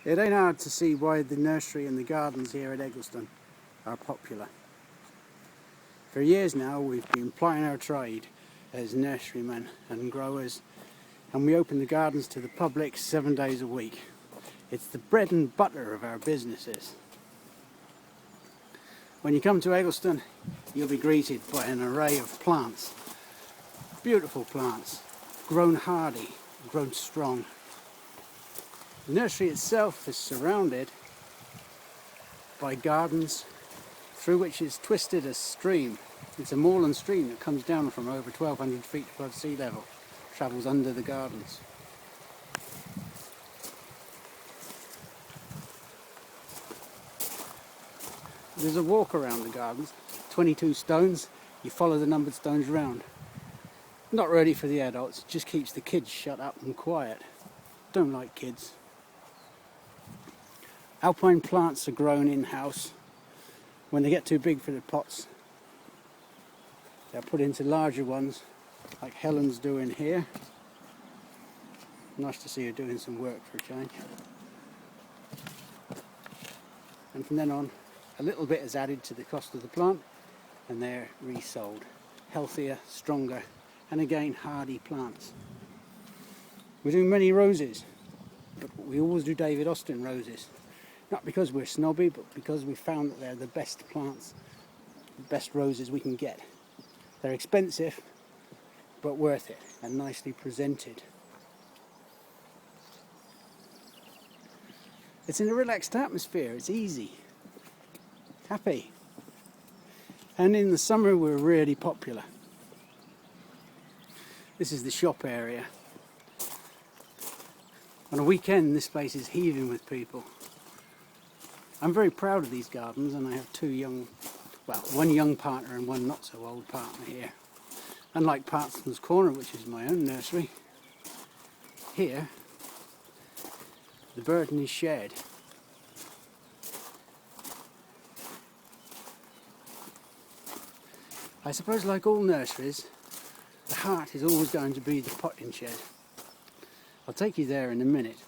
It ain't hard to see why the nursery and the gardens here at Eggleston are popular. For years now we've been plying our trade as nurserymen and growers, and we open the gardens to the public 7 days a week. It's the bread and butter of our businesses. When you come to Eggleston, you'll be greeted by an array of plants. Beautiful plants, grown hardy, grown strong. The nursery itself is surrounded by gardens through which is twisted a stream. It's a moorland stream that comes down from over 1,200 feet above sea level, travels under the gardens. There's a walk around the gardens, 22 stones, you follow the numbered stones around. Not ready for the adults, it just keeps the kids shut up and quiet. Don't like kids. Alpine plants are grown in-house. When they get too big for the pots, they're put into larger ones, like Helen's doing here. Nice to see her doing some work for a change. And from then on, a little bit is added to the cost of the plant, and they're resold. Healthier, stronger, and again hardy plants. We're doing many roses, but we always do David Austin roses. Not because we're snobby, but because we found that they're the best plants, the best roses we can get. They're expensive, but worth it, and nicely presented. It's in a relaxed atmosphere, it's easy, happy. And in the summer we're really popular. This is the shop area. On a weekend this place is heaving with people. I'm very proud of these gardens, and I have one young partner and one not so old partner here. Unlike Partson's Corner, which is my own nursery, here the burden is shared. I suppose, like all nurseries, the heart is always going to be the potting shed. I'll take you there in a minute.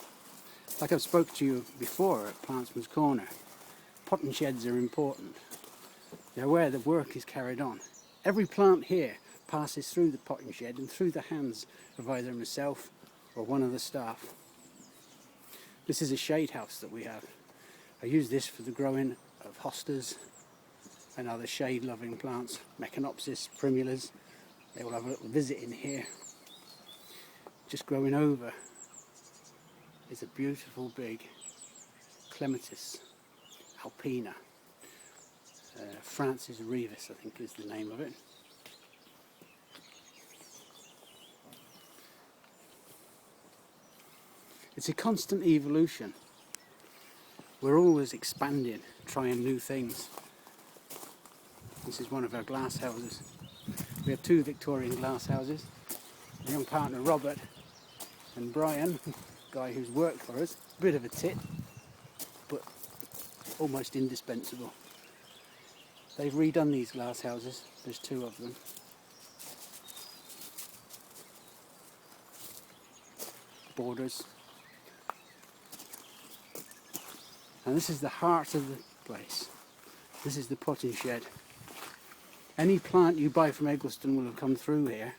Like I've spoke to you before at Plantsman's Corner, potting sheds are important. They're where the work is carried on. Every plant here passes through the potting shed and through the hands of either myself or one of the staff. This is a shade house that we have. I use this for the growing of hostas and other shade-loving plants, Mechanopsis, primulas. They will have a little visit in here. Just growing over is a beautiful big Clematis alpina. Francis Revis, I think, is the name of it. It's a constant evolution. We're always expanding, trying new things. This is one of our glass houses. We have 2 Victorian glass houses. My young partner Robert and Brian, guy who's worked for us, a bit of a tit, but almost indispensable. They've redone these glass houses, there's 2 of them. Borders. And this is the heart of the place. This is the potting shed. Any plant you buy from Eggleston will have come through here.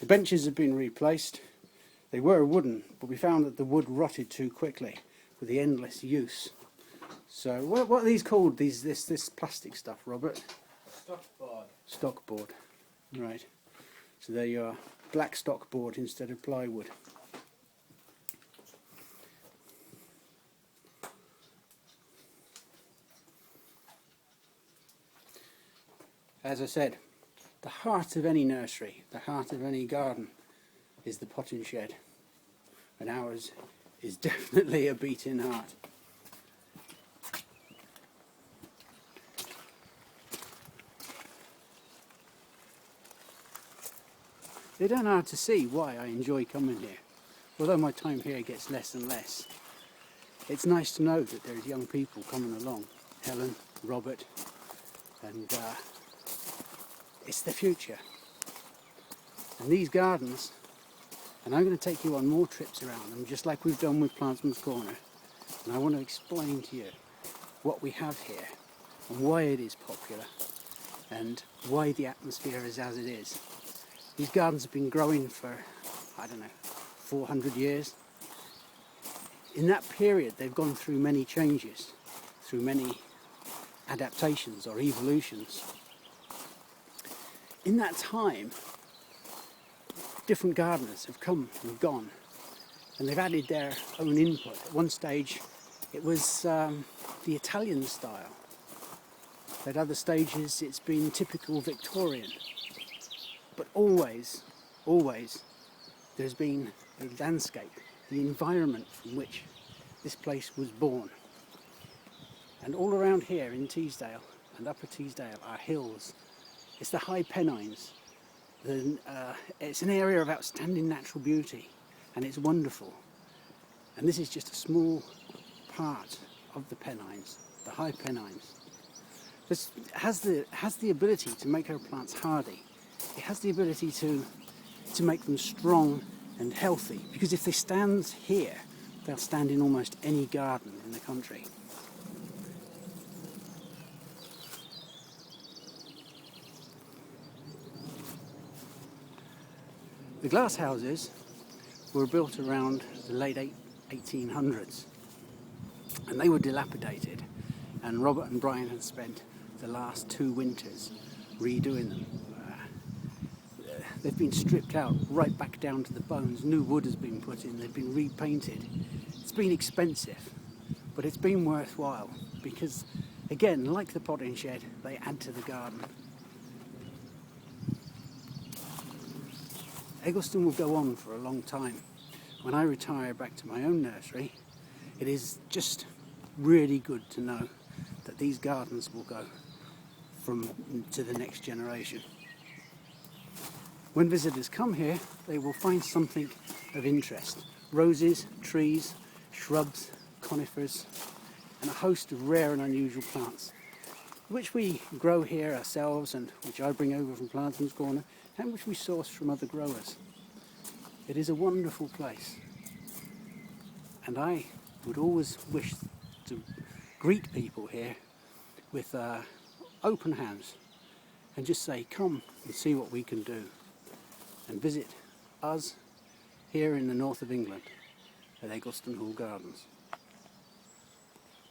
The benches have been replaced. They were wooden, but we found that the wood rotted too quickly with the endless use. So what are these called? This plastic stuff, Robert? Stockboard. Stockboard. Right. So there you are. Black stockboard instead of plywood. As I said, the heart of any nursery, the heart of any garden is the potting shed. And ours is definitely a beating heart. They don't know how to see why I enjoy coming here. Although my time here gets less and less, it's nice to know that there's young people coming along. Helen, Robert, and it's the future. And these gardens And I'm going to take you on more trips around them, just like we've done with Plantsman's Corner. And I want to explain to you what we have here and why it is popular and why the atmosphere is as it is. These gardens have been growing for, I don't know, 400 years. In that period they've gone through many changes, through many adaptations or evolutions. In that time, different gardeners have come and gone, and they've added their own input. At one stage it was the Italian style. At other stages it's been typical Victorian. But always there's been a landscape, the environment from which this place was born. And all around here in Teesdale and Upper Teesdale are hills. It's the High Pennines. It's an area of outstanding natural beauty, and it's wonderful. And this is just a small part of the Pennines, the High Pennines. This has the ability to make our plants hardy. It has the ability to make them strong and healthy, because if they stand here, they'll stand in almost any garden in the country. The glass houses were built around the late 1800s, and they were dilapidated, and Robert and Brian had spent the last 2 winters redoing them. They've been stripped out right back down to the bones. New wood has been put in, they've been repainted. It's been expensive, but it's been worthwhile because, again, like the potting shed, they add to the garden. Eggleston will go on for a long time. When I retire back to my own nursery, it is just really good to know that these gardens will go to the next generation. When visitors come here, they will find something of interest. Roses, trees, shrubs, conifers, and a host of rare and unusual plants, which we grow here ourselves and which I bring over from Plantsman's Corner, and which we source from other growers. It is a wonderful place, and I would always wish to greet people here with open hands and just say, come and see what we can do, and visit us here in the north of England at Eggleston Hall Gardens.